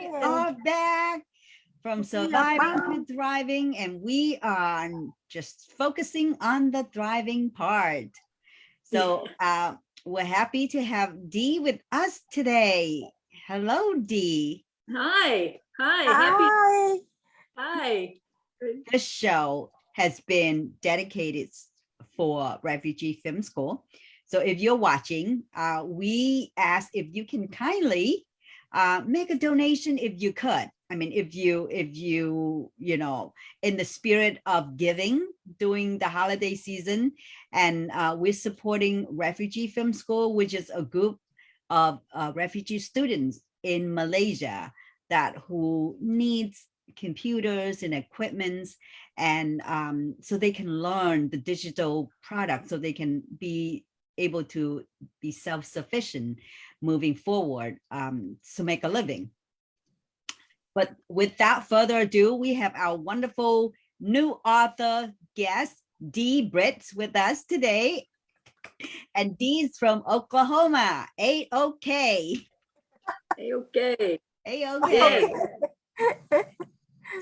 We are back from surviving to thriving, and we are just focusing on the thriving part. So we're happy to have Dee with us today. Hello, Dee. Hi. Hi. This show has been dedicated for Refugee Film School. So if you're watching, we ask if you can kindly make a donation if you could. I mean, if you, in the spirit of giving during the holiday season, and we're supporting Refugee Film School, which is a group of refugee students in Malaysia who needs computers and equipments, and so they can learn the digital product, so they can be able to be self-sufficient moving forward, to make a living. But without further ado, we have our wonderful new author guest, Dee Britt, with us today. And Dee's from Oklahoma, A-OK. A-OK. A-OK.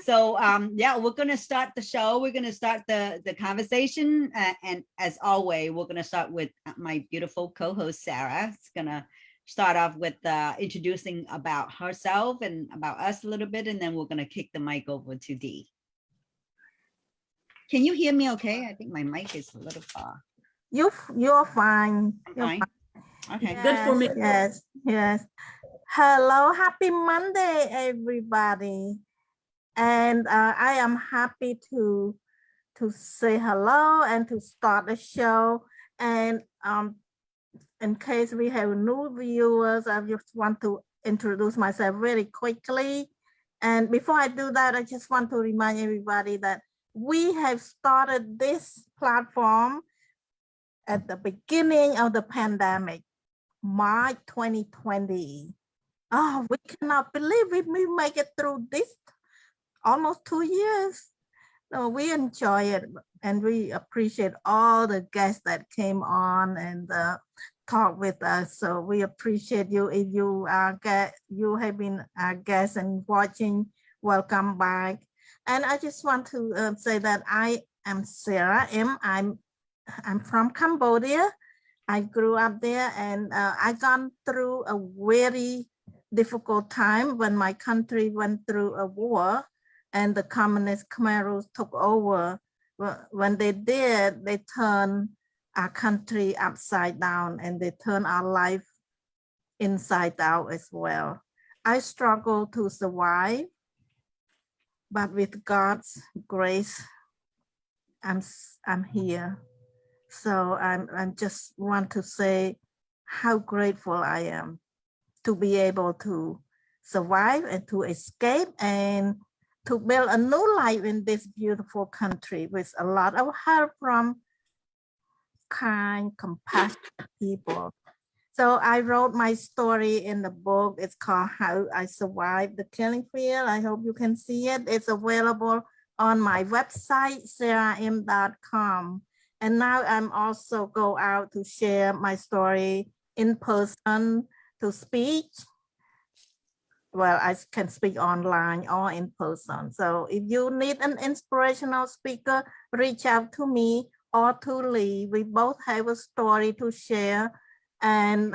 So yeah, we're going to start the show. We're going to start the conversation. And as always, we're going to start with my beautiful co-host, Sarah. It's going to start off with introducing about herself and about us a little bit, and then we're going to kick the mic over to Dee. Can you hear me okay? I think my mic is a little far. You're fine. You're fine. Okay. Yes, good for me. Yes. Hello, happy Monday, everybody. And I am happy to say hello and to start the show. And in case we have new viewers, I just want to introduce myself really quickly. And before I do that, I just want to remind everybody that we have started this platform at the beginning of the pandemic, March 2020. Oh, we cannot believe it. We make it through this almost 2 years. So we enjoy it, and we appreciate all the guests that came on and talk with us. So we appreciate you. If you have been a guest and watching, welcome back. And I just want to say that I am Sarah M. I'm from Cambodia. I grew up there, and I gone through a very difficult time when my country went through a war and the communist Khmer Rouge took over. When they did, they turned our country upside down, and they turned our life inside out as well. I struggled to survive, but with God's grace, I'm here. So I just want to say how grateful I am to be able to survive and to escape and to build a new life in this beautiful country with a lot of help from kind, compassionate people. So I wrote my story in the book. It's called How I Survived the Killing Field. I hope you can see it. It's available on my website, sarahm.com. And now I'm also go out to share my story in person, to speak. Well, I can speak online or in person. So if you need an inspirational speaker, reach out to me or to Lee. We both have a story to share, and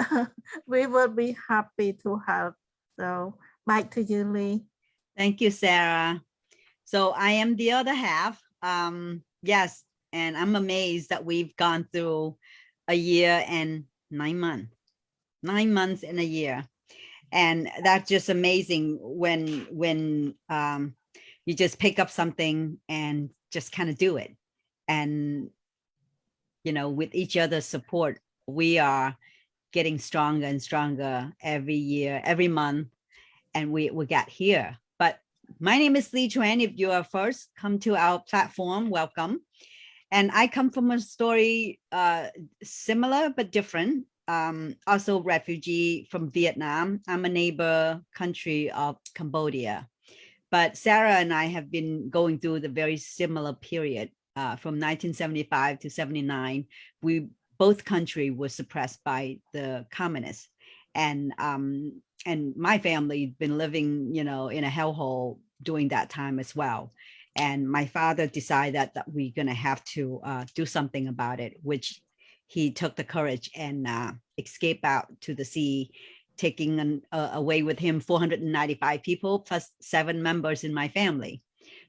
we will be happy to help. So back to you, Lee. Thank you, Sarah. So I am the other half. Yes, and I'm amazed that we've gone through a year and 9 months. 9 months in a year. And that's just amazing when you just pick up something and just kind of do it. And, with each other's support, we are getting stronger and stronger every year, every month, and we got here. But my name is Lea Tran. If you are first come to our platform, welcome. And I come from a story similar but different. Also refugee from Vietnam. I'm a neighbor country of Cambodia. But Sarah and I have been going through the very similar period from 1975 to 79. Both countries were suppressed by the communists. And my family been living, you know, in a hellhole during that time as well. And my father decided that we're going to have to do something about it, which he took the courage and escape out to the sea, taking away with him 495 people plus 7 members in my family.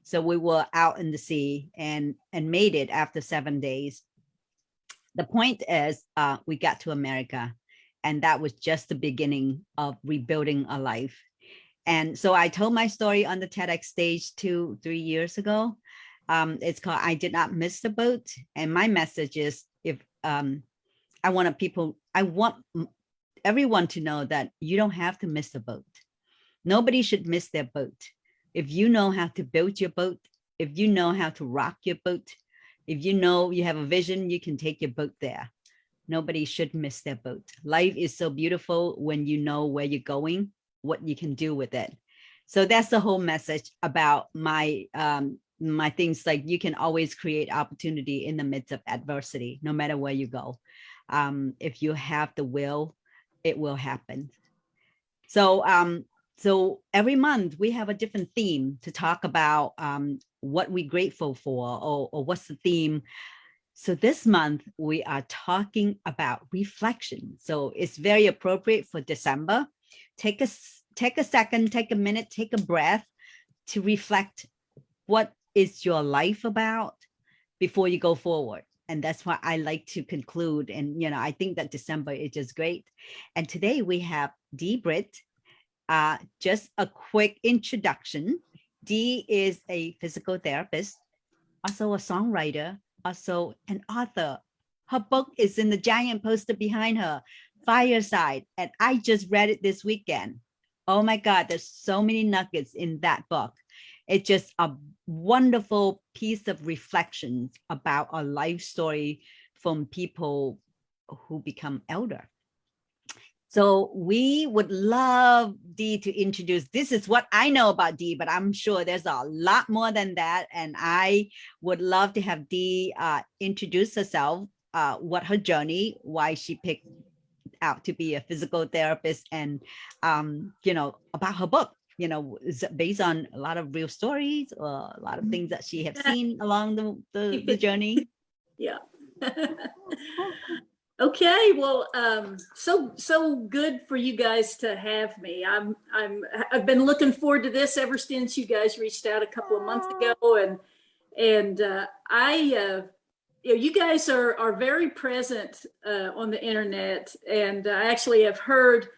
So we were out in the sea and made it after 7 days. The point is, we got to America, and that was just the beginning of rebuilding a life. And so I told my story on the TEDx stage 2-3 years ago. It's called I Did Not Miss the Boat. And my message is, if I want everyone to know that you don't have to miss the boat. Nobody should miss their boat. If you know how to build your boat, if you know how to rock your boat, if you know you have a vision, you can take your boat there. Nobody should miss their boat. Life is so beautiful when you know where you're going, what you can do with it. So that's the whole message about my my things. Like, you can always create opportunity in the midst of adversity, no matter where you go. If you have the will, it will happen. So so every month we have a different theme to talk about what we're grateful for, or what's the theme. So this month we are talking about reflection. So it's very appropriate for December. Take a second, take a minute, take a breath to reflect what is your life about before you go forward. And that's why I like to conclude. And, you know, I think that December is just great. And today we have Dee Britt. Just a quick introduction. Dee is a physical therapist, also a songwriter, also an author. Her book is in the giant poster behind her, Fireside, and I just read it this weekend. Oh my God, there's so many nuggets in that book. It's just a wonderful piece of reflections about a life story from people who become elder. So we would love Dee to introduce. This is what I know about Dee, but I'm sure there's a lot more than that. And I would love to have Dee introduce herself, what her journey, why she picked out to be a physical therapist, and you know, about her book. You know, is based on a lot of real stories, or a lot of things that she has seen along the journey. Yeah. Okay, well, so good for you guys to have me. I've been looking forward to this ever since you guys reached out a couple of months ago, and you guys are very present on the internet, and I actually have heard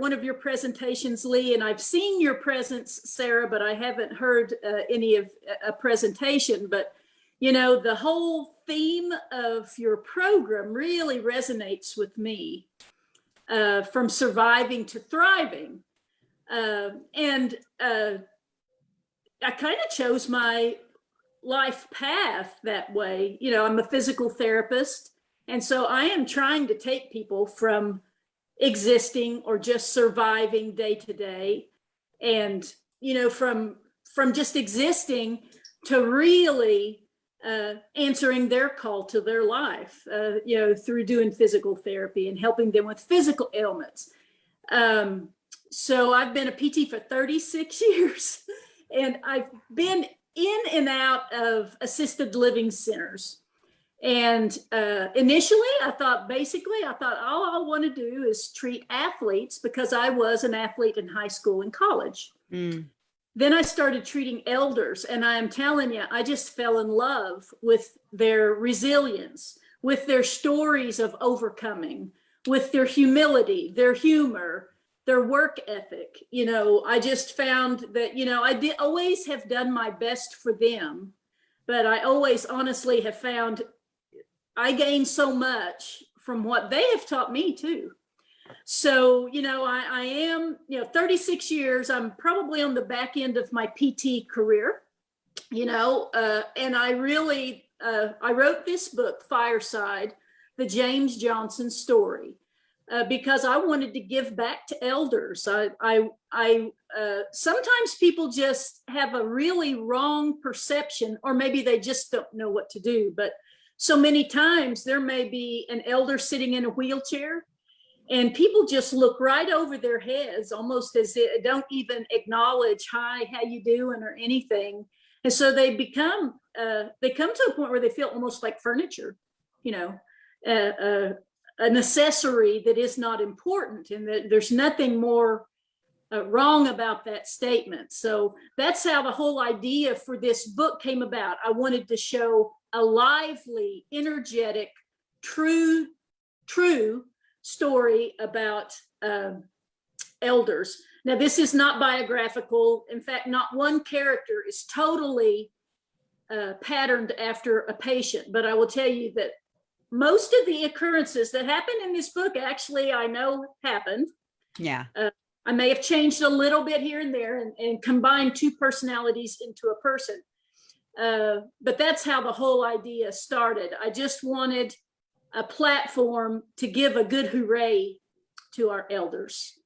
one of your presentations, Lee, and I've seen your presence, Sarah, but I haven't heard any of a presentation. But you know, the whole theme of your program really resonates with me, from surviving to thriving. And I kind of chose my life path that way. You know, I'm a physical therapist, and so I am trying to take people from existing or just surviving day to day, and, you know, from just existing to really answering their call to their life, you know, through doing physical therapy and helping them with physical ailments. So I've been a PT for 36 years, and I've been in and out of assisted living centers. And initially I thought all I want to do is treat athletes, because I was an athlete in high school and college. Then I started treating elders, and I am telling you, I just fell in love with their resilience, with their stories of overcoming, with their humility, their humor, their work ethic. You know, I just found that, you know, I always have done my best for them, but I always honestly have found I gained so much from what they have taught me too. So, you know, I am, you know, 36 years, I'm probably on the back end of my PT career, you know, and I really, I wrote this book, Fireside, the James Johnson story, because I wanted to give back to elders. Sometimes people just have a really wrong perception, or maybe they just don't know what to do. But so many times there may be an elder sitting in a wheelchair, And people just look right over their heads, almost as they don't even acknowledge, hi, how you doing, or anything. And so they come to a point where they feel almost like furniture, you know, an accessory that is not important, and that there's nothing more wrong about that statement. So that's how the whole idea for this book came about. I wanted to show a lively, energetic, true story about elders. Now, this is not biographical. In fact, not one character is totally patterned after a patient, but I will tell you that most of the occurrences that happen in this book, actually, I know happened. Yeah. I may have changed a little bit here and there and combined two personalities into a person. But that's how the whole idea started. I just wanted a platform to give a good hooray to our elders.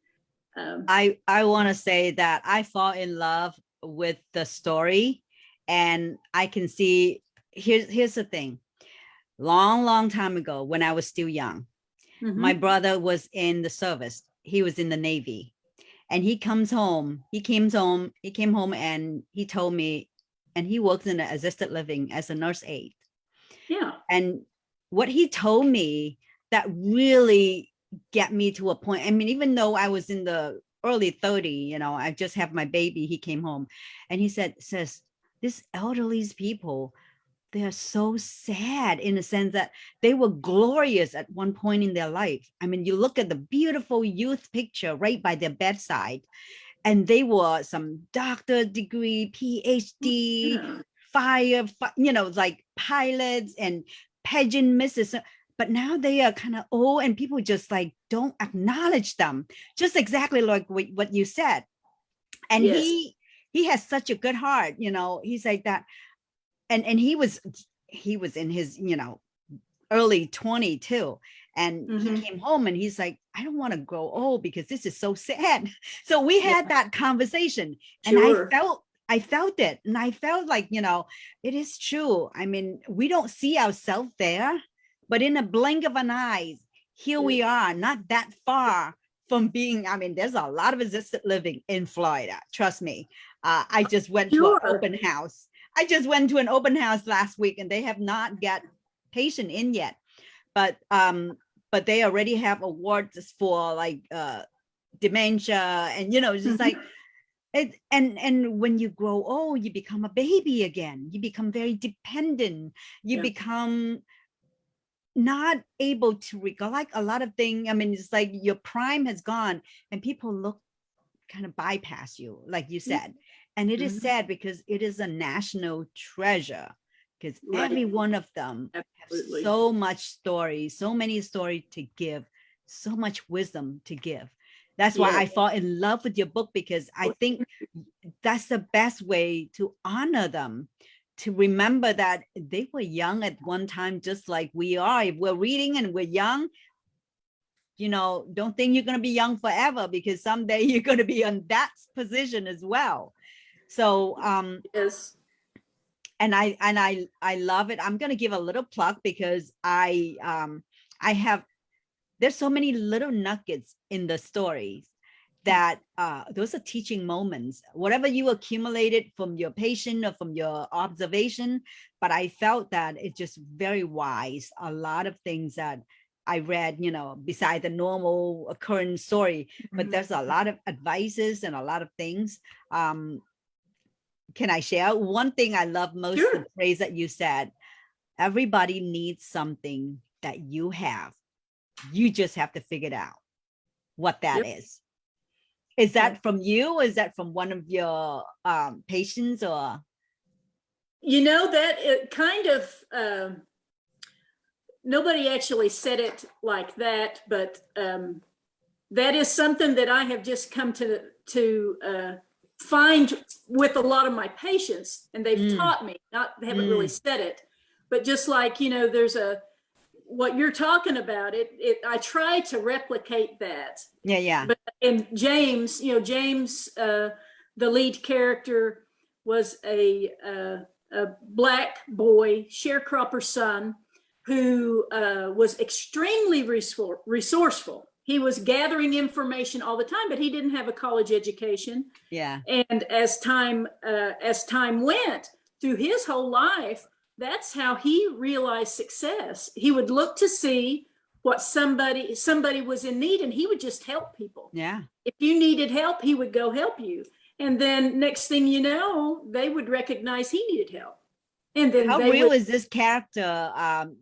I want to say that I fall in love with the story, and I can see, here's the thing. Long time ago, when I was still young, my brother was in the service. He was in the Navy, and he came home and he told me, and he works in an assisted living as a nurse aide. Yeah. And what he told me that really get me to a point. I mean, even though I was in the early 30, you know, I just have my baby, he came home and he says, this elderly people, they are so sad in the sense that they were glorious at one point in their life. I mean, you look at the beautiful youth picture right by their bedside, and they were some doctor degree, PhD, you know, like pilots and pageant misses. But now they are kind of old, and people just like don't acknowledge them, just exactly like what you said. And yes. he has such a good heart, you know. He's like that. And he was in his, you know, early 20 too. And he came home and he's like, I don't want to grow old because this is so sad. So we had that conversation, and I felt it. And I felt like, you know, it is true. I mean, we don't see ourselves there, but in a blink of an eye, here we are, not that far from being, I mean, there's a lot of assisted living in Florida. Trust me. I just went to an open house. I just went to an open house last week, and they have not got patient in yet, but they already have awards for like dementia, and you know, just like it. And when you grow old, you become a baby again. You become very dependent. You become not able to recollect a lot of things. I mean, it's like your prime has gone, and people kind of bypass you, like you said. And it is sad because it is a national treasure, because every one of them have so much story, so many stories to give, so much wisdom to give. That's why I fall in love with your book, because I think that's the best way to honor them, to remember that they were young at one time, just like we are. If we're reading and we're young, you know, don't think you're going to be young forever, because someday you're going to be in that position as well. So yes. And I love it. I'm going to give a little plug, because I have, there's so many little nuggets in the stories that those are teaching moments, whatever you accumulated from your patient or from your observation. But I felt that it's just very wise. A lot of things that I read, you know, beside the normal occurrence story, but there's a lot of advices and a lot of things. Can I share one thing I love most? Sure. The phrase that you said, everybody needs something that you have. You just have to figure it out what that is. Is that from you? Or is that from one of your patients, or? You know, that it kind of, nobody actually said it like that, but that is something that I have just come to find with a lot of my patients, and they've taught me, they haven't really said it, but just like, you know, there's what you're talking about, I try to replicate that. Yeah. But in James, you know, James, the lead character, was a Black boy, sharecropper son, who was extremely resourceful. he was gathering information all the time, but he didn't have a college education. Yeah. And as time went through his whole life, that's how he realized success. He would look to see what somebody was in need, and he would just help people. Yeah. If you needed help, he would go help you. And then next thing you know, they would recognize he needed help. And then how real is this character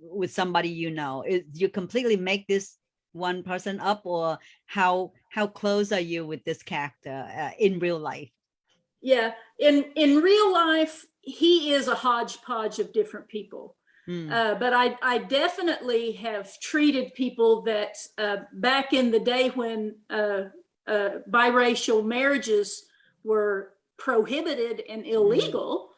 with somebody you know? You completely make this one person up, or how close are you with this character in real life? Yeah, in real life, he is a hodgepodge of different people. But I definitely have treated people that back in the day when biracial marriages were prohibited and illegal,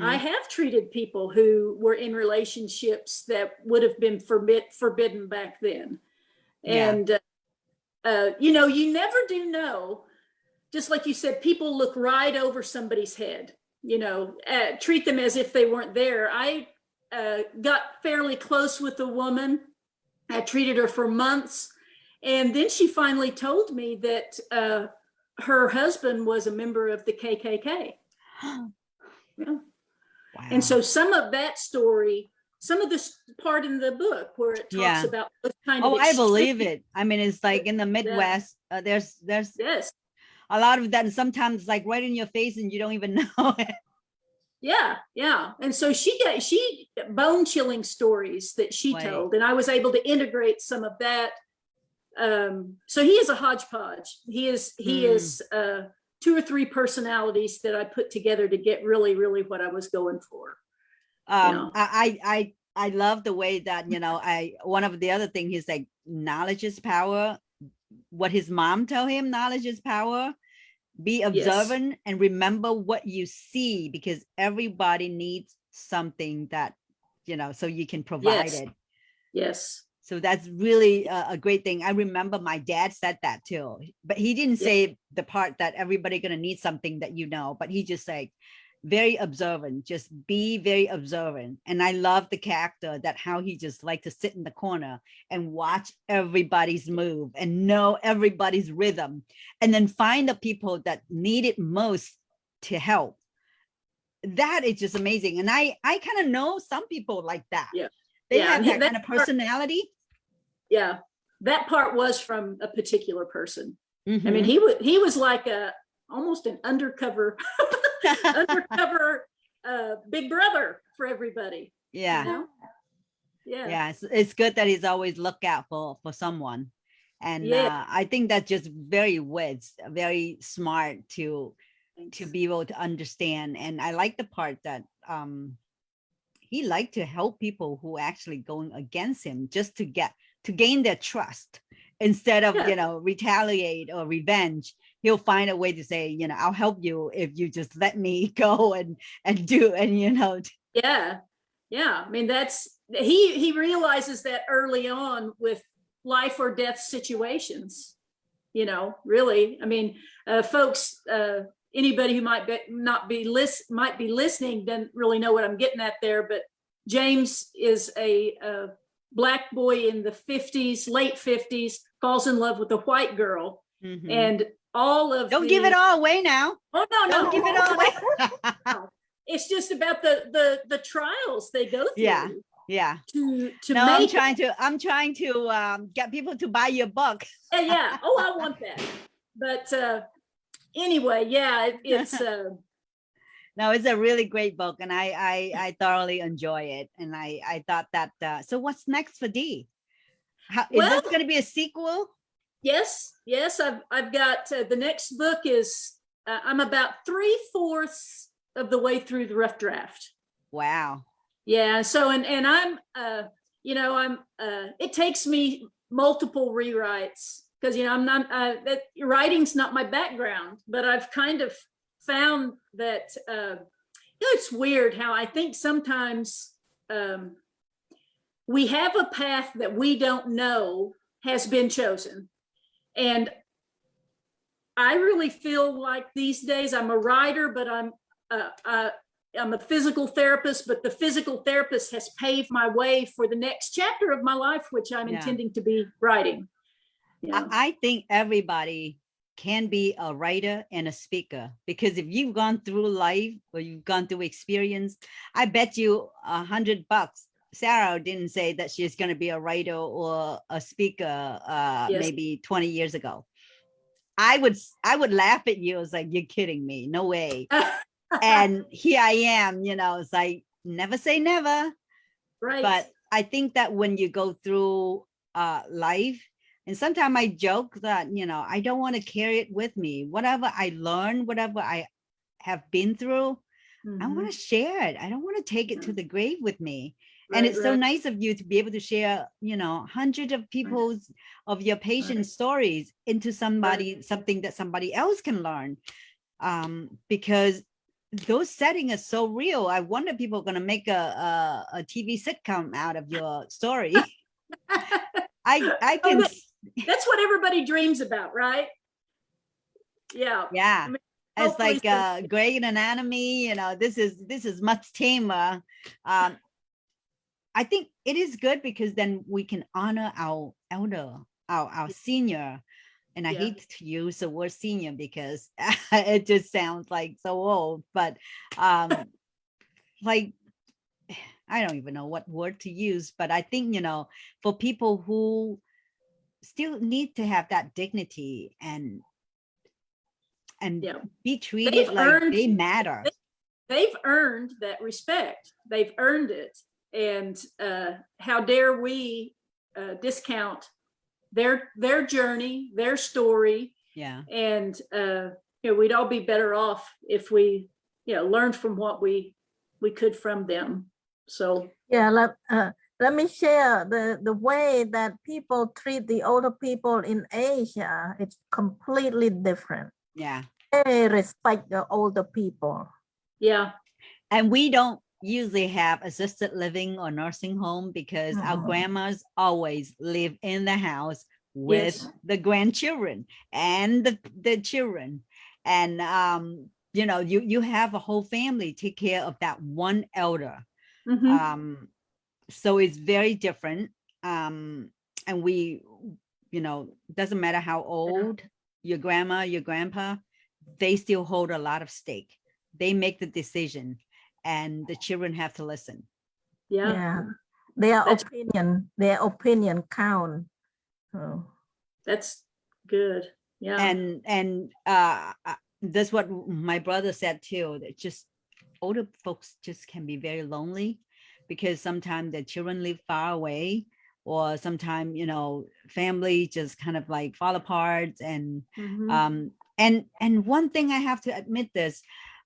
I have treated people who were in relationships that would have been forbidden back then. And, you know, you never do know. Just like you said, people look right over somebody's head, you know, treat them as if they weren't there. I got fairly close with a woman. I treated her for months. And then she finally told me that her husband was a member of the KKK. Yeah. Wow. And so some of that story, some of this part in the book where it talks about those kind of I believe it. I mean, it's like in the Midwest, there's yes, a lot of that, and sometimes like right in your face and you don't even know it. Yeah. And so she bone chilling stories that she told, and I was able to integrate some of that. So he is a hodgepodge. He is 2 or 3 personalities that I put together to get really, really what I was going for. I love the way that, you know, one of the other things is like knowledge is power. What his mom told him, knowledge is power. Be observant and remember what you see, because everybody needs something that, you know, so you can provide it. Yes. So that's really a great thing. I remember my dad said that too, but he didn't say the part that everybody gonna need something that, you know, but he just like very observant, just be very observant. And I love the character that how he just like to sit in the corner and watch everybody's move and know everybody's rhythm, and then find the people that need it most to help. That is just amazing. And I kind of know some people like that. They have that kind of personality. Yeah, that part was from a particular person. I mean, he was like almost an undercover big brother for everybody. Yeah. You know? Yeah. It's good that he's always look out for someone. And I think that's just very very smart to be able to understand. And I like the part that he liked to help people who actually going against him, just to gain their trust, instead of, you know, retaliate or revenge. He'll find a way to say, you know, I'll help you if you just let me go and do, and, you know. Yeah. I mean, he realizes that early on with life or death situations, you know, really. I mean, folks, anybody who might be listening doesn't really know what I'm getting at there, but James is a Black boy in the 50s, late 50s, falls in love with a white girl, and all of don't give it all away now. Oh no, don't give it all away. It's just about the trials they go through. Yeah. To no, make I'm trying to get people to buy your book. Yeah. Oh, I want that. But anyway, it's no, it's a really great book, and I thoroughly enjoy it. And I thought that so what's next for Dee? Is this going to be a sequel? Yes, I've got the next book is I'm about 3/4 of the way through the rough draft. Wow. Yeah. So and I'm you know, it takes me multiple rewrites, because, you know, I'm not that writing's not my background, but I've kind of found that you know, it's weird how I think sometimes we have a path that we don't know has been chosen. And I really feel like these days I'm a writer, but I'm a physical therapist, but the physical therapist has paved my way for the next chapter of my life, which I'm intending to be writing. Yeah. I think everybody can be a writer and a speaker, because if you've gone through life or you've gone through experience, I bet you $100 Sarah didn't say that she's going to be a writer or a speaker Yes. maybe 20 years ago. I would laugh at you. It's like, you're kidding me. No way. And here I am, it's like, never say never. Right. But I think that when you go through life, and sometimes I joke that, I don't want to carry it with me. Whatever I learn, whatever I have been through, I want to share it. I don't want to take it to the grave with me. And it's so nice of you to be able to share, hundreds of of your patient stories into something that somebody else can learn. Because those settings are so real. I wonder if people are going to make a TV sitcom out of your story. I can. That's what everybody dreams about, right? Yeah. Yeah. I mean, it's like great anatomy, this is much tamer. I think it is good because then we can honor our elder, our senior. And I hate to use the word senior because it just sounds like so old, but like, I don't even know what word to use, but I think, for people who still need to have that dignity and be treated like they matter. They've earned that respect. They've earned it. And how dare we discount their journey, their story. Yeah. And we'd all be better off if we learned from what we could from them. So let me share the way that people treat the older people in Asia. It's completely different. Yeah. They respect the older people. Yeah. And we don't usually have assisted living or nursing home because our grandmas always live in the house with the grandchildren and the children. And, you have a whole family take care of that one elder. So it's very different. And we, doesn't matter how old your grandma, your grandpa, they still hold a lot of stake. They make the decision and the children have to listen. Yeah. Their opinion count. Oh. That's good. Yeah. And that's what my brother said too, that just older folks just can be very lonely because sometimes the children live far away, or sometimes, family just kind of like fall apart. And and one thing I have to admit this,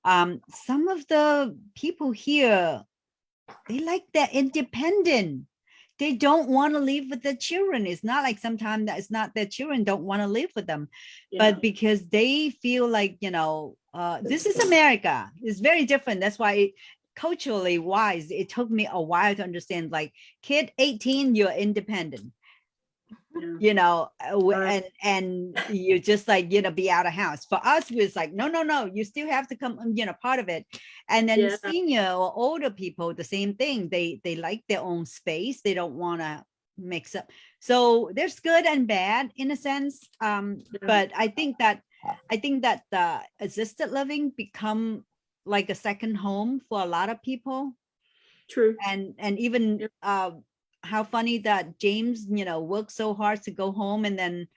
some of the people here, they like that independent. They don't want to live with the children. It's not like sometimes that it's not their children don't want to live with them, but because they feel like, this is America. It's very different. That's why culturally wise, it took me a while to understand, like, kid 18, you're independent. And you just like, be out of house. For us, it's like, no, you still have to come, part of it. And then senior or older people, the same thing. They like their own space. They don't want to mix up. So there's good and bad in a sense. But I think that the assisted living become like a second home for a lot of people. True. And even how funny that James, worked so hard to go home and then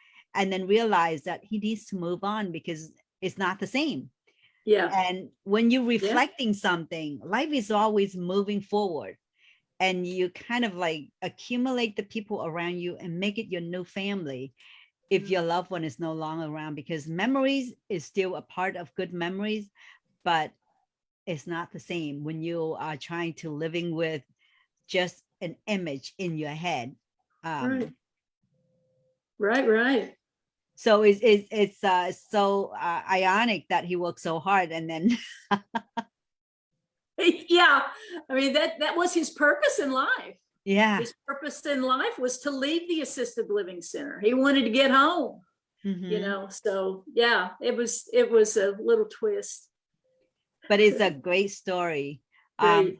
realize that he needs to move on because it's not the same. Yeah. And when you're reflecting something, life is always moving forward, and you kind of like accumulate the people around you and make it your new family if your loved one is no longer around, because memories is still a part of good memories, but it's not the same when you are trying to living with just an image in your head. Right. So it's so ironic that he worked so hard and then yeah, I mean that was his purpose in life. Yeah, his purpose in life was to leave the assisted living center. He wanted to get home. So yeah, it was a little twist, but it's a great story. Great.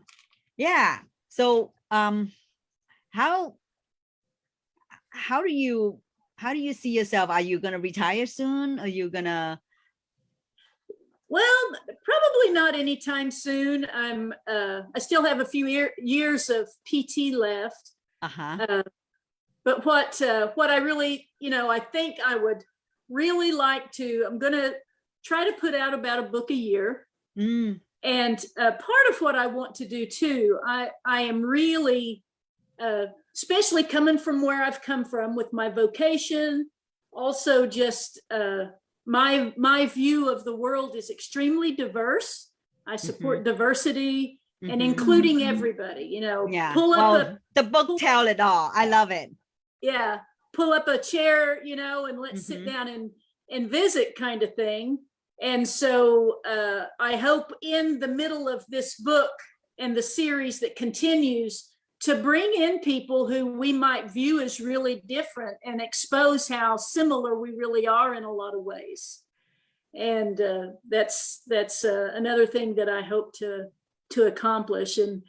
Yeah. So how do you how do you see yourself? Are you gonna retire soon? Are you gonna? Well, probably not anytime soon. I still have a few years of PT left. Uh-huh. But what I really, I think I would really like to, I'm going to try to put out about a book a year. Mm. And part of what I want to do too, I am really, especially coming from where I've come from with my vocation, also just my view of the world is extremely diverse. I support diversity and including everybody, Yeah. pull up the book tell it all. I love it. Yeah. Pull up a chair, and let's sit down and visit kind of thing. And so I hope in the middle of this book and the series that continues to bring in people who we might view as really different and expose how similar we really are in a lot of ways. And that's another thing that I hope to accomplish. And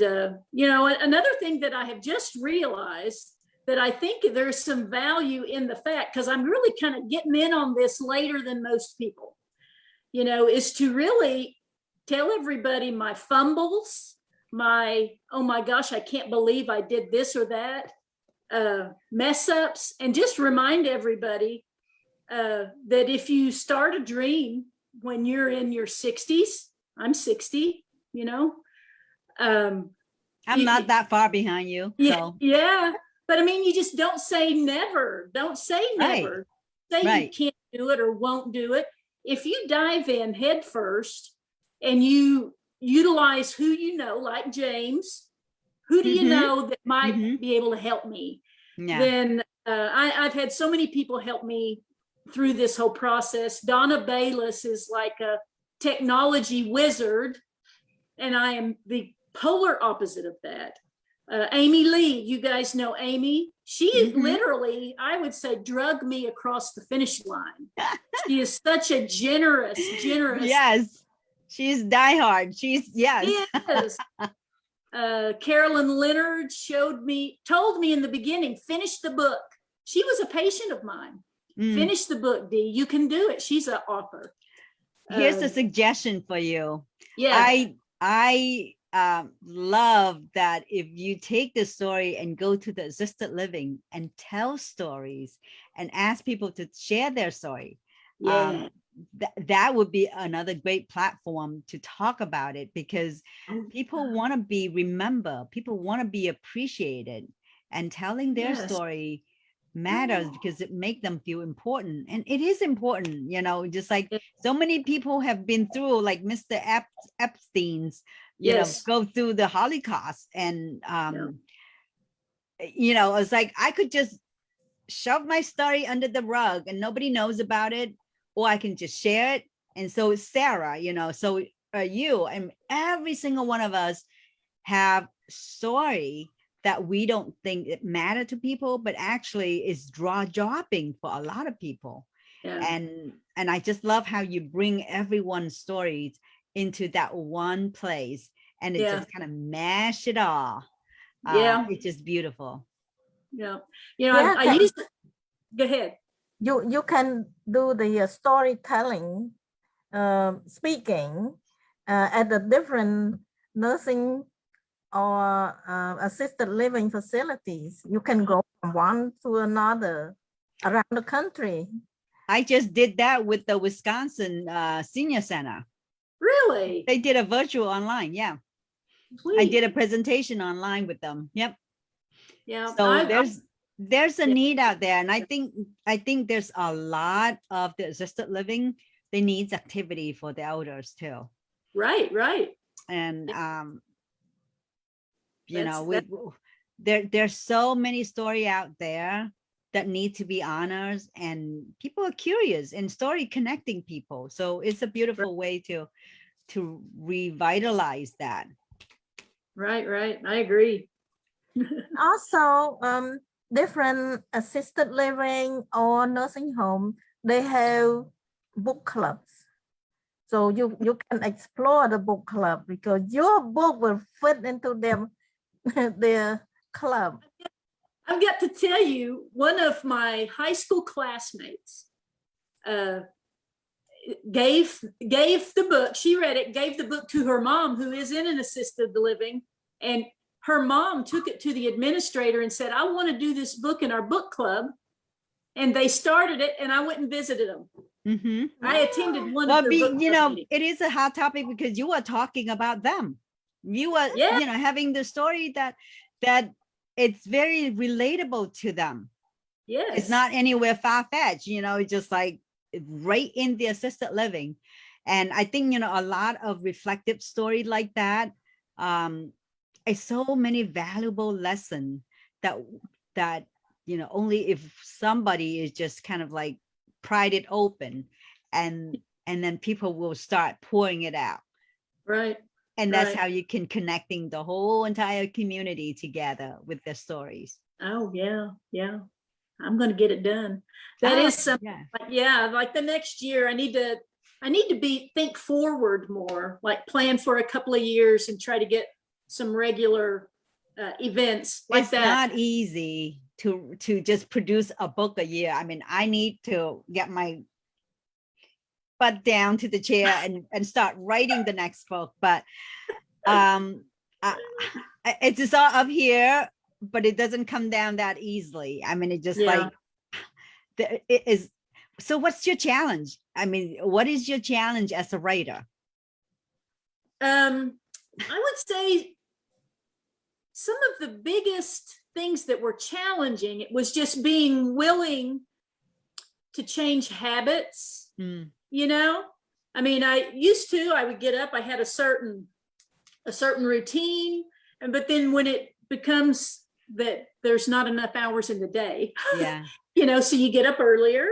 another thing that I have just realized that I think there's some value in the fact, because I'm really kind of getting in on this later than most people, is to really tell everybody my fumbles, my, oh my gosh, I can't believe I did this or that, mess ups, and just remind everybody that if you start a dream when you're in your 60s, I'm 60, I'm not that far behind you. So. Yeah. But I mean, you just don't say never. Don't say never. Right. Say you can't do it or won't do it. If you dive in head first and you utilize who you know, like James, who do you know that might be able to help me? Yeah. Then I've had so many people help me through this whole process. Donna Bayless is like a technology wizard, and I am the polar opposite of that. Amy Lee, you guys know Amy. She literally, I would say, drug me across the finish line. She is such a generous. Yes, she's diehard. Yes. Carolyn Leonard told me in the beginning, finish the book. She was a patient of mine. Finish the book, Dee. You can do it. She's an author. Here's a suggestion for you. Yeah. I love that if you take the story and go to the assisted living and tell stories and ask people to share their story. Yeah. That would be another great platform to talk about it, because people want to be remembered, people want to be appreciated, and telling their story matters because it makes them feel important. And it is important, just like so many people have been through, like Mr. Epstein's, go through the Holocaust. And, it's like, I could just shove my story under the rug and nobody knows about it, or I can just share it. And so Sarah, so you and every single one of us have story that we don't think it matter to people, but actually is jaw-dropping for a lot of people. Yeah. And I just love how you bring everyone's stories into that one place, and it just kind of mash it all. It's just beautiful. Yeah. I used to, go ahead. You can do the storytelling, speaking at the different nursing or assisted living facilities. You can go from one to another around the country. I just did that with the Wisconsin Senior Center. Really? They did a virtual online. Yeah. Sweet. I did a presentation online with them. Yep. Yeah. So there's a need out there. And I think there's a lot of the assisted living, they needs activity for the elders too. Right. And there's so many stories out there that need to be honored, and people are curious, and story connecting people. So it's a beautiful way to revitalize that. Right. I agree. Also, different assisted living or nursing home, they have book clubs. So you can explore the book club, because your book will fit into their club. I've got to tell you, one of my high school classmates gave the book, she read it, gave the book to her mom, who is in an assisted living, and her mom took it to the administrator and said, I want to do this book in our book club. And they started it, and I went and visited them. Mhm. I attended one Well, of their book club meetings. it is a hot topic because you are talking about them. You are, Yeah. having the story that it's very relatable to them. Yes. It's not anywhere far-fetched, it's just like right in the assisted living. And I think, a lot of reflective story like that, is so many valuable lessons that only if somebody is just kind of like pried it open, and then people will start pouring it out. Right. And that's Right. how you can connecting the whole entire community together with their stories. Oh, yeah. Yeah. I'm going to get it done. That is something. Yeah. Like the next year, I need to think forward more, like plan for a couple of years and try to get some regular events like It's that. not easy to just produce a book a year. I mean, I need to get my butt down to the chair and start writing the next book. But it's just all up here, but it doesn't come down that easily. I mean, it just like it is. So what's your challenge? I mean, what is your challenge as a writer? I would say some of the biggest things that were challenging, it was just being willing to change habits. I mean, I would get up, I had a certain routine, but then when it becomes that there's not enough hours in the day, so you get up earlier,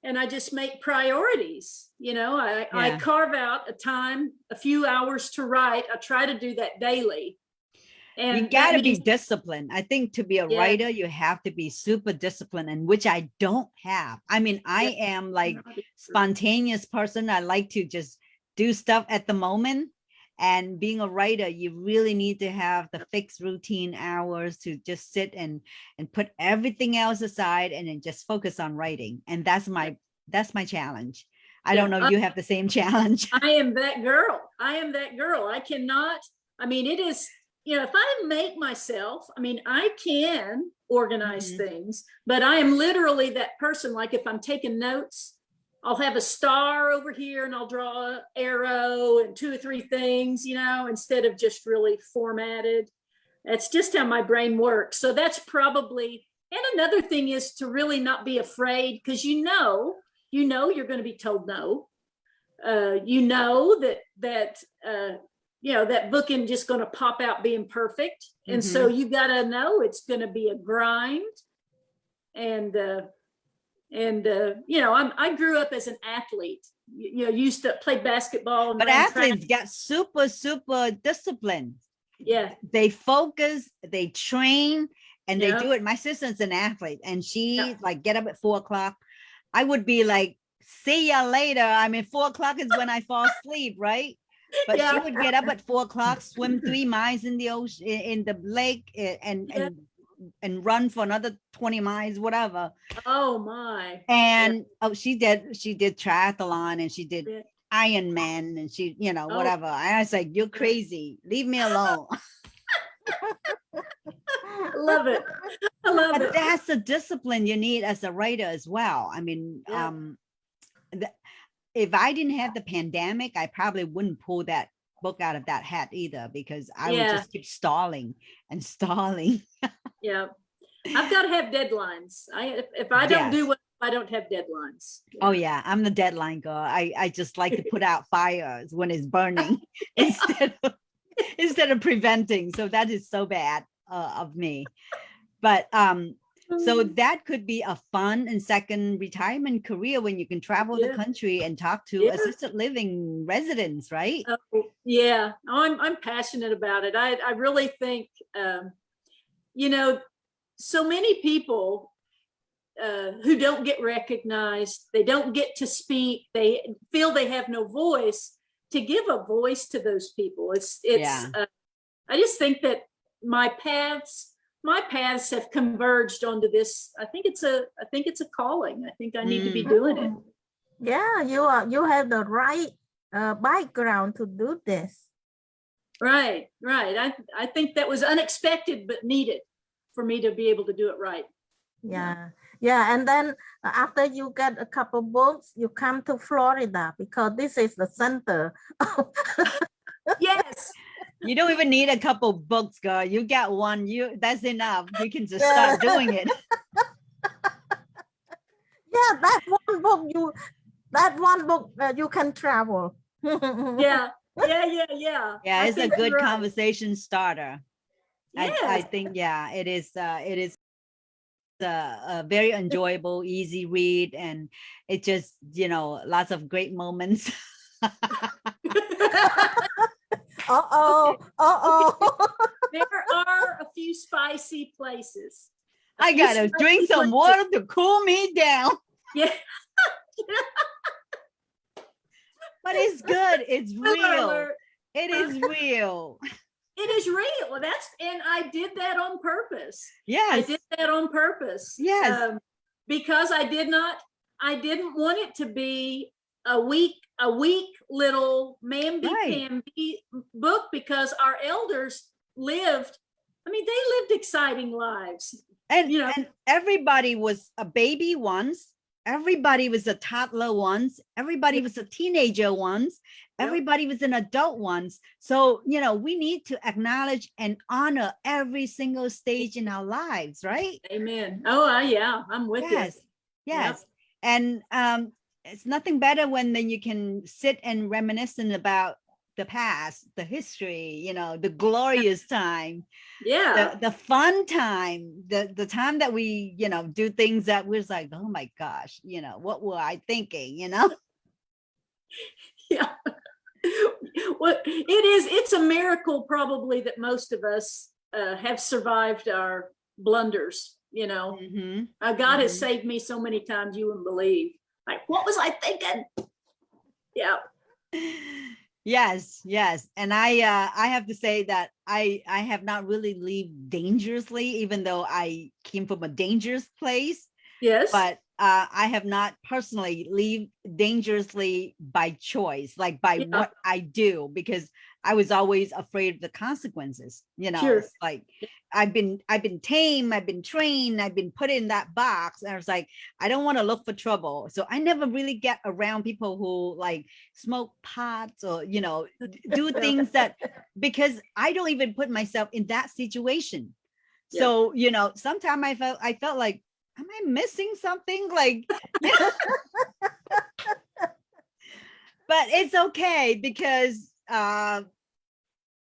and I just make priorities. I carve out a time, a few hours to write. I try to do that daily. And you got to be disciplined. I think to be a writer, you have to be super disciplined, and which I don't have. I mean, I am like spontaneous person. I like to just do stuff at the moment. And being a writer, you really need to have the fixed routine hours to just sit and put everything else aside and then just focus on writing. And that's my challenge. I don't know, you have the same challenge. I am that girl. I cannot, I mean, it is, if I make myself, I mean, I can organize things, but I am literally that person. Like if I'm taking notes, I'll have a star over here and I'll draw an arrow and 2 or 3 things, instead of just really formatted. That's just how my brain works. So that's probably, and another thing is to really not be afraid, because you're going to be told no. That book isn't just going to pop out being perfect. And so you got to know it's going to be a grind. I grew up as an athlete, used to play basketball. But athletes get super, super disciplined. Yeah. They focus, they train, and they do it. My sister's an athlete, and she like get up at 4 o'clock. I would be like, see ya later. I mean, 4 o'clock is when I fall asleep, right? But she would get up at 4 o'clock, swim 3 miles in the ocean, in the lake, and run for another 20 miles, whatever. Oh my. And she did triathlon, and she did Ironman, and she, whatever. And I was like, you're crazy. Leave me alone. I love it. But that's the discipline you need as a writer as well. I mean, if I didn't have the pandemic, I probably wouldn't pull that book out of that hat either, because I would just keep stalling and stalling. Yeah. I've got to have deadlines. If I don't do what, I don't have deadlines. Oh yeah, I'm the deadline girl. I just like to put out fires when it's burning instead of preventing. So that is so bad of me. But so that could be a fun and second retirement career when you can travel the country and talk to assisted living residents, right? Yeah, I'm passionate about it. I really think, so many people who don't get recognized, they don't get to speak, they feel they have no voice. To give a voice to those people, I just think that my paths my paths have converged onto this. I think it's a calling. I think I need to be doing it. Yeah, you have the right background to do this. Right. I think that was unexpected but needed for me to be able to do it right. Yeah. And then after you get a couple books, you come to Florida because this is the center. Yes. You don't even need a couple books, girl. You got one. That's enough. You can just start doing it. Yeah, that one book you can travel. Yeah. Yeah, it's a good conversation starter. Yes. I think, yeah, it is a very enjoyable, easy read, and it just, lots of great moments. There are a few spicy places. I gotta drink some water to cool me down. Yeah. But it's good. It's real. Alert. It is real. It is real. And I did that on purpose. Yes. I did that on purpose. Yes. Because I didn't want it to be a weak little mamby-pamby book, because our elders lived exciting lives. And everybody was a baby once. Everybody was a toddler once. Everybody was a teenager once. Everybody was an adult once. So, we need to acknowledge and honor every single stage in our lives, right? Amen. Oh, yeah, I'm with you. Yes. Yep. And it's nothing better when you can sit and reminiscent about the past, the history, the glorious time. Yeah. The fun time, the time that we, do things that was like, oh my gosh, what were I thinking, Yeah. Well, it's a miracle probably that most of us have survived our blunders, God has saved me so many times you wouldn't believe. Like, what was I thinking? Yeah. Yes. And I have to say that I have not really lived dangerously, even though I came from a dangerous place. Yes. But I have not personally lived dangerously by choice, like by what I do, because I was always afraid of the consequences. Sure. It's like I've been tamed, I've been trained, I've been put in that box. And I was like, I don't want to look for trouble. So I never really get around people who like smoke pots or, do things that, because I don't even put myself in that situation. Yeah. So, sometimes I felt like, am I missing something? Like, but it's okay because,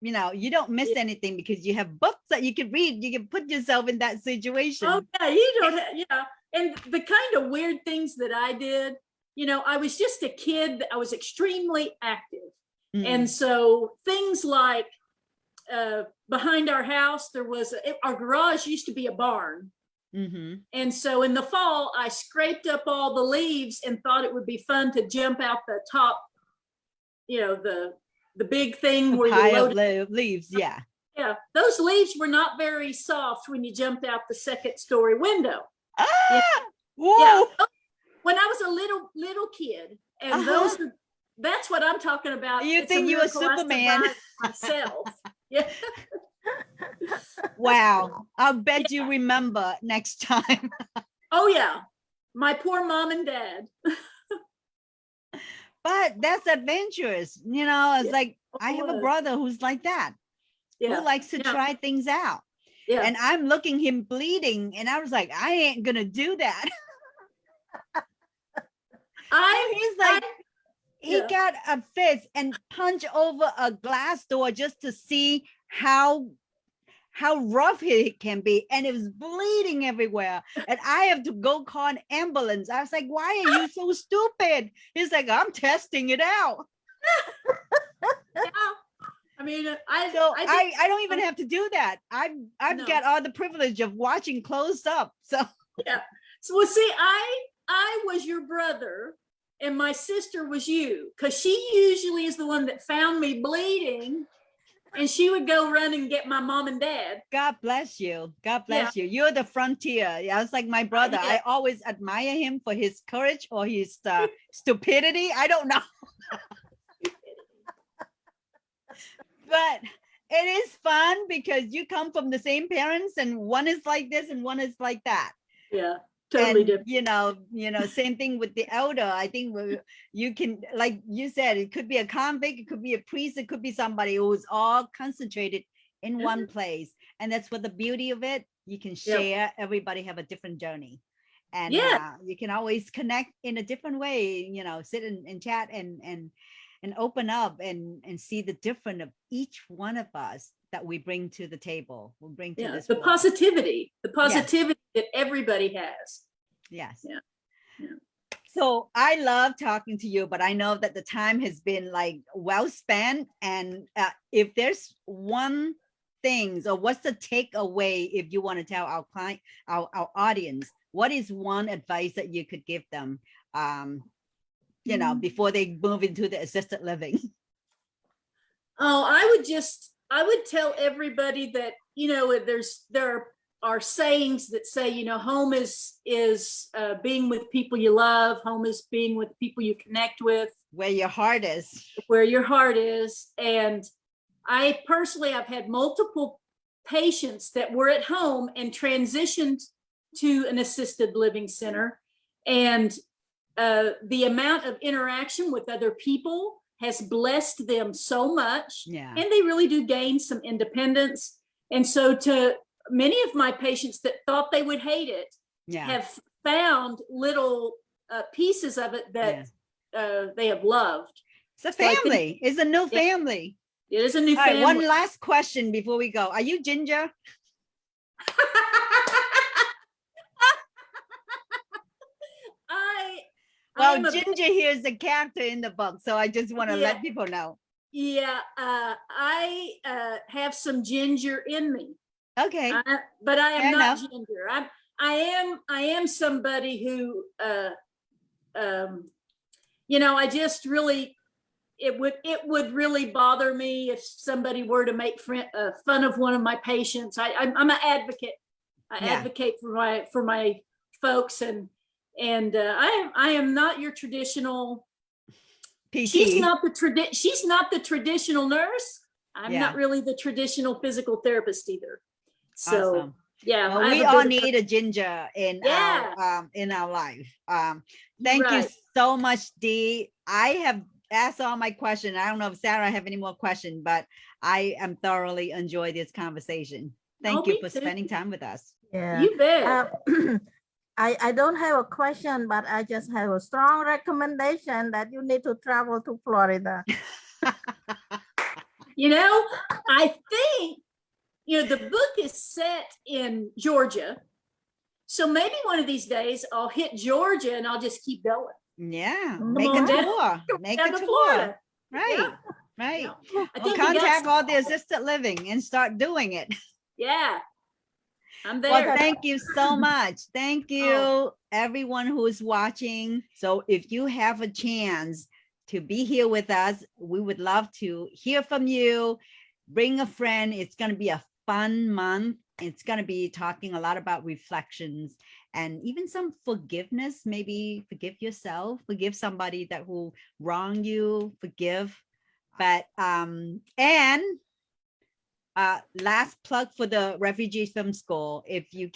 you don't miss anything because you have books that you can read. You can put yourself in that situation. Oh, yeah, you don't have, And the kind of weird things that I did, I was just a kid. I was extremely active. And so things like behind our house, our garage used to be a barn. And so in the fall, I scraped up all the leaves and thought it would be fun to jump out the top, the big thing where you load leaves. Yeah. Yeah. Those leaves were not very soft when you jumped out the second story window. Whoa. Yeah. When I was a little kid, and that's what I'm talking about. You think you were Superman? Myself. Yeah. Wow. I'll bet you remember next time. Oh yeah. My poor mom and dad. But that's adventurous. It's like, I have a brother who's like that. Who likes to try things out. Yeah. And I'm looking him bleeding. And I was like, I ain't going to do that. He got a fist and punched over a glass door just to see how rough it can be, and it was bleeding everywhere, and I have to go call an ambulance. I was like, why are you so stupid? He's like, I'm testing it out. Yeah. I mean, I don't even have to do that. I've got all the privilege of watching close up. So yeah. So well, see, I was your brother and my sister was you, because she usually is the one that found me bleeding and she would go run and get my mom and dad. God bless you. God bless you. You're the frontier. Yeah, it's like my brother. Yeah. I always admire him for his courage or his stupidity. I don't know. But it is fun because you come from the same parents and one is like this and one is like that. Yeah, totally And, different. you know, same thing with the elder. I think you can, like you said, it could be a convict, it could be a priest, it could be somebody who's all concentrated in one place. And that's what the beauty of it. You can share, everybody have a different journey. And you can always connect in a different way, you know, sit and chat and open up and see the different of each one of us that we bring to the table. We'll bring to this the world. positivity that everybody has. Yes. Yeah. So I love talking to you, but I know that the time has been like well spent. And if there's one thing, or what's the takeaway if you want to tell our client, our audience, what is one advice that you could give them, you know, before they move into the assisted living? Oh, I would tell everybody that, you know, there are sayings that say, you know, home is being with people you love. Home is being with people you connect with. Where your heart is. Where your heart is. And I personally, I've had multiple patients that were at home and transitioned to an assisted living center. And the amount of interaction with other people has blessed them so much. Yeah. And they really do gain some independence. And so to many of my patients that thought they would hate it, have found little pieces of it that they have loved. It's a family. It's a new family. It is a new All family. right, one last question before we go. Are you ginger? Well, Ginger here is a character in the book, so I just want to let people know. Yeah, I have some ginger in me. Okay, but I am not ginger. I am somebody who, you know, I just really, it would really bother me if somebody were to make fun of one of my patients. I'm an advocate. I advocate for my folks, and I am not your traditional PT. She's not the traditional nurse. I'm not really the traditional physical therapist either. So awesome. Well, we all need a ginger in our life. Thank you so much, Dee. I have asked all my questions. I don't know if Sarah have any more questions, but I am thoroughly enjoyed this conversation. Thank you for spending time with us. Yeah, you bet. I don't have a question, but I just have a strong recommendation that you need to travel to Florida. You know, I think, you know, the book is set in Georgia. So maybe one of these days I'll hit Georgia and I'll just keep going. Yeah, make a tour. Make a tour. Right, right. Well, contact all the assisted living and start doing it. Yeah. I'm there. Well, thank you so much. Thank you, everyone who is watching. So if you have a chance to be here with us, we would love to hear from you. Bring a friend. It's going to be a fun month. It's going to be talking a lot about reflections and even some forgiveness. Maybe forgive yourself, forgive somebody that who wronged you, forgive. But last plug for the Refugee Film School. If you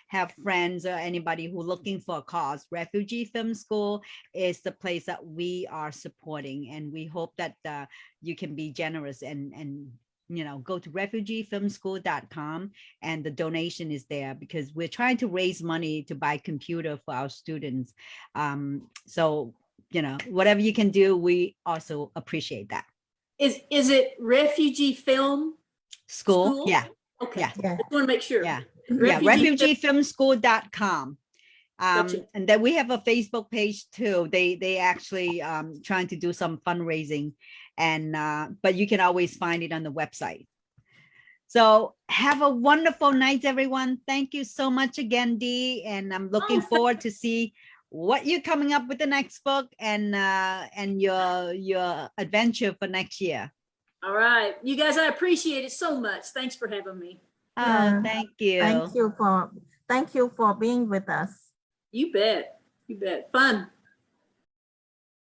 have friends or anybody who looking for a cause, Refugee Film School is the place that we are supporting, and we hope that you can be generous and you know, go to refugeefilmschool.com, and the donation is there because we're trying to raise money to buy computer for our students. So, you know, whatever you can do, we also appreciate that. Is it Refugee Film School? Yeah. Okay. Yeah. I just want to make sure. Yeah. Refugeefilmschool.com. Gotcha. And then we have a Facebook page too. They actually trying to do some fundraising, and but you can always find it on the website. So have a wonderful night, everyone. Thank you so much again, Dee, and I'm looking forward to see what you're coming up with the next book and your adventure for next year. All right. You guys, I appreciate it so much. Thanks for having me. Oh, Yeah. thank you. Thank you for being with us. You bet. You bet. Fun.